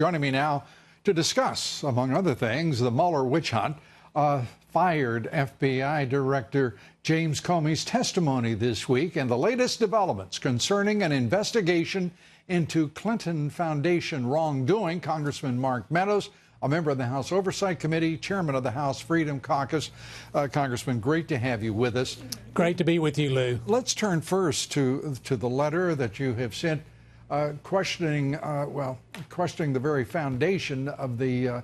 Joining me now to discuss, among other things, the Mueller witch hunt, fired FBI Director James Comey's testimony this week and the latest developments concerning an investigation into Clinton Foundation wrongdoing. Congressman Mark Meadows, a member of the House Oversight Committee, chairman of the House Freedom Caucus. Congressman, great to have you with us. Great to be with you, Lou. Let's turn first to the letter that you have sent questioning the very foundation of the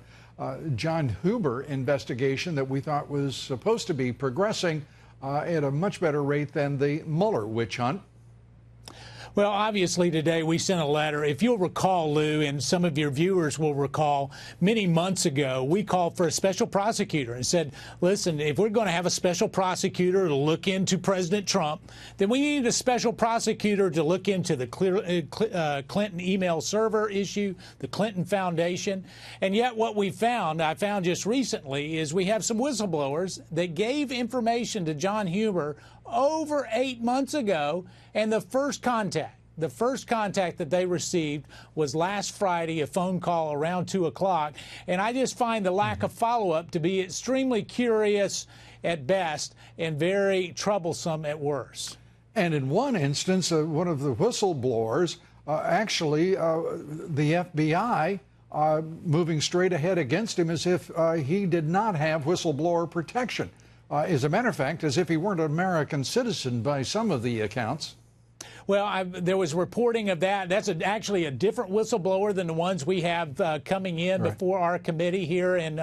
John Huber investigation that we thought was supposed to be progressing at a much better rate than the Mueller witch hunt. Well, obviously today we sent a letter. If you'll recall, Lou, and some of your viewers will recall, many months ago we called for a special prosecutor and said, listen, if we're going to have a special prosecutor to look into President Trump, then we need a special prosecutor to look into the Clinton email server issue, the Clinton Foundation. And yet what I found just recently, is we have some whistleblowers that gave information to John Huber over 8 months ago, and the first contact that they received was last Friday, a phone call around 2 o'clock. And I just find the lack of follow-up to be extremely curious at best and very troublesome at worst. And in one instance, one of the whistleblowers, the FBI moving straight ahead against him as if he did not have whistleblower protection. As a matter of fact, as if he weren't an American citizen by some of the accounts. Well, there was reporting of that. That's actually a different whistleblower than the ones we have coming in before our committee here in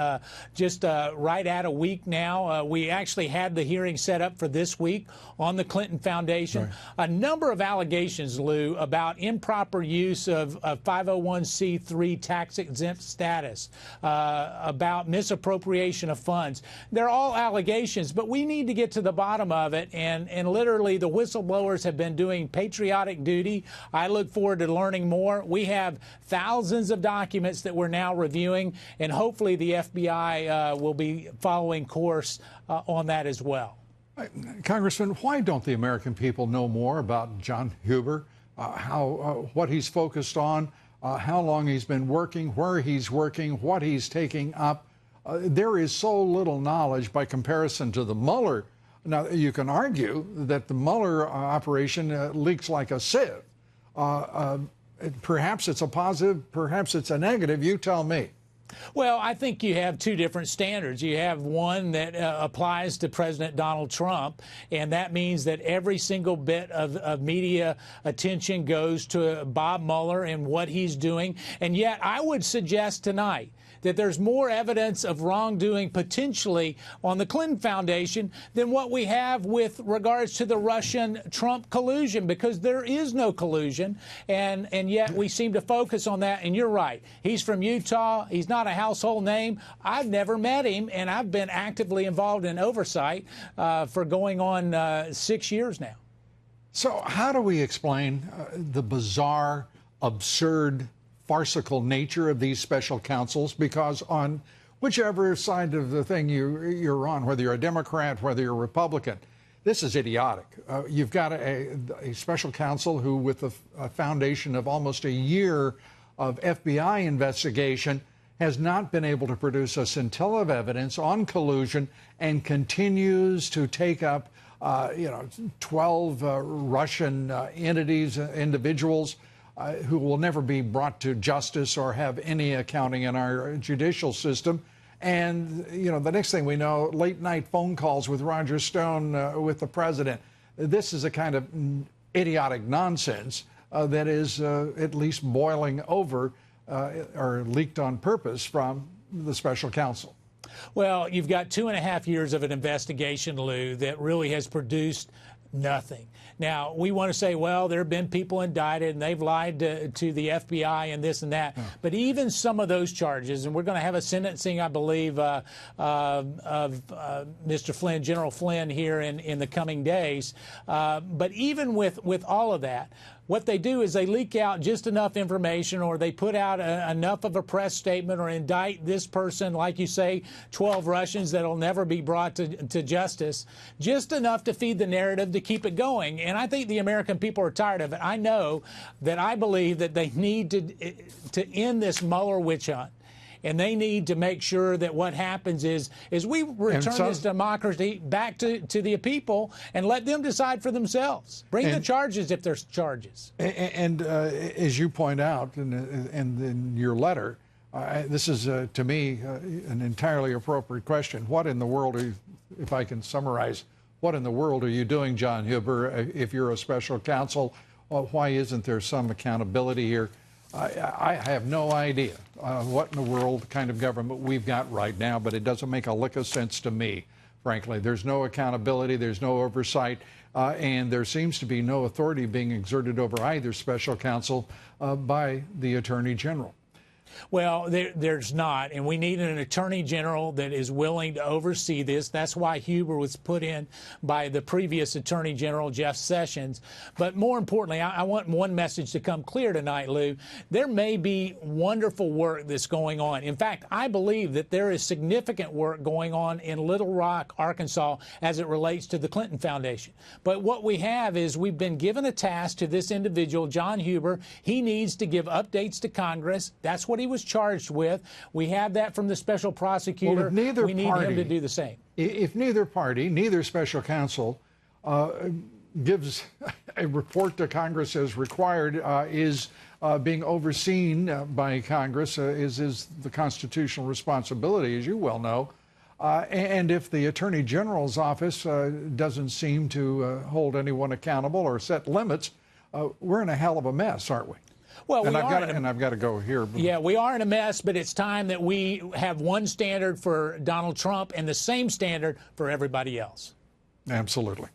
just right at a week now. We actually had the hearing set up for this week on the Clinton Foundation. Right. A number of allegations, Lou, about improper use of 501c3 tax-exempt status, about misappropriation of funds. They're all allegations, but we need to get to the bottom of it. And literally, the whistleblowers have been doing patriotic duty. I look forward to learning more. We have thousands of documents that we're now reviewing, and hopefully the FBI will be following course on that as well. Congressman, why don't the American people know more about John Huber, what he's focused on, how long he's been working, where he's working, what he's taking up? There is so little knowledge by comparison to the Mueller. Now, you can argue that the Mueller operation leaks like a sieve. Perhaps it's a positive, perhaps it's a negative. You tell me. Well, I think you have two different standards. You have one that applies to President Donald Trump, and that means that every single bit of media attention goes to Bob Mueller and what he's doing. And yet I would suggest tonight that there's more evidence of wrongdoing potentially on the Clinton Foundation than what we have with regards to the Russian-Trump collusion, because there is no collusion, and yet we seem to focus on that. And you're right. He's from Utah. He's not a household name. I've never met him, and I've been actively involved in oversight for going on 6 years now. So how do we explain the bizarre, absurd, farcical nature of these special counsels? Because on whichever side of the thing you're on, whether you're a Democrat, whether you're a Republican, this is idiotic. You've got a special counsel who, with a foundation of almost a year of FBI investigation, has not been able to produce a scintilla of evidence on collusion and continues to take up 12 Russian entities, individuals, who will never be brought to justice or have any accounting in our judicial system. And, the next thing we know, late night phone calls with Roger Stone with the president. This is a kind of idiotic nonsense that is at least boiling over or leaked on purpose from the special counsel. Well, you've got 2.5 years of an investigation, Lou, that really has produced nothing. Now, we want to say, well, there have been people indicted and they've lied to the FBI and this and that. Yeah. But even some of those charges, and we're going to have a sentencing, I believe, of Mr. Flynn, General Flynn, here in the coming days. But even with all of that, what they do is they leak out just enough information, or they put out enough of a press statement, or indict this person, like you say, 12 Russians that'll never be brought to justice, just enough to feed the narrative to keep it going. And I think the American people are tired of it. I know that I believe that they need to end this Mueller witch hunt. And they need to make sure that what happens is we return this democracy back to the people and let them decide for themselves. Bring the charges if there's charges. And as you point out in your letter, this is, to me, an entirely appropriate question. What in the world, if I can summarize, what in the world are you doing, John Huber, if you're a special counsel? Why isn't there some accountability here? I have no idea what in the world kind of government we've got right now, but it doesn't make a lick of sense to me, frankly. There's no accountability, there's no oversight, and there seems to be no authority being exerted over either special counsel by the Attorney General. Well, there's not, and we need an attorney general that is willing to oversee this. That's why Huber was put in by the previous attorney general, Jeff Sessions. But more importantly, I want one message to come clear tonight, Lou. There may be wonderful work that's going on. In fact, I believe that there is significant work going on in Little Rock, Arkansas, as it relates to the Clinton Foundation. But what we have is we've been given a task to this individual, John Huber. He needs to give updates to Congress. That's what he was charged with. We have that from the special prosecutor. Well, we need him to do the same. If neither party, neither special counsel, gives a report to Congress as required, is being overseen by Congress, is the constitutional responsibility, as you well know. And if the Attorney General's office doesn't seem to hold anyone accountable or set limits, we're in a hell of a mess, aren't we? Well, I've got to go here. Yeah, we are in a mess, but it's time that we have one standard for Donald Trump and the same standard for everybody else. Absolutely.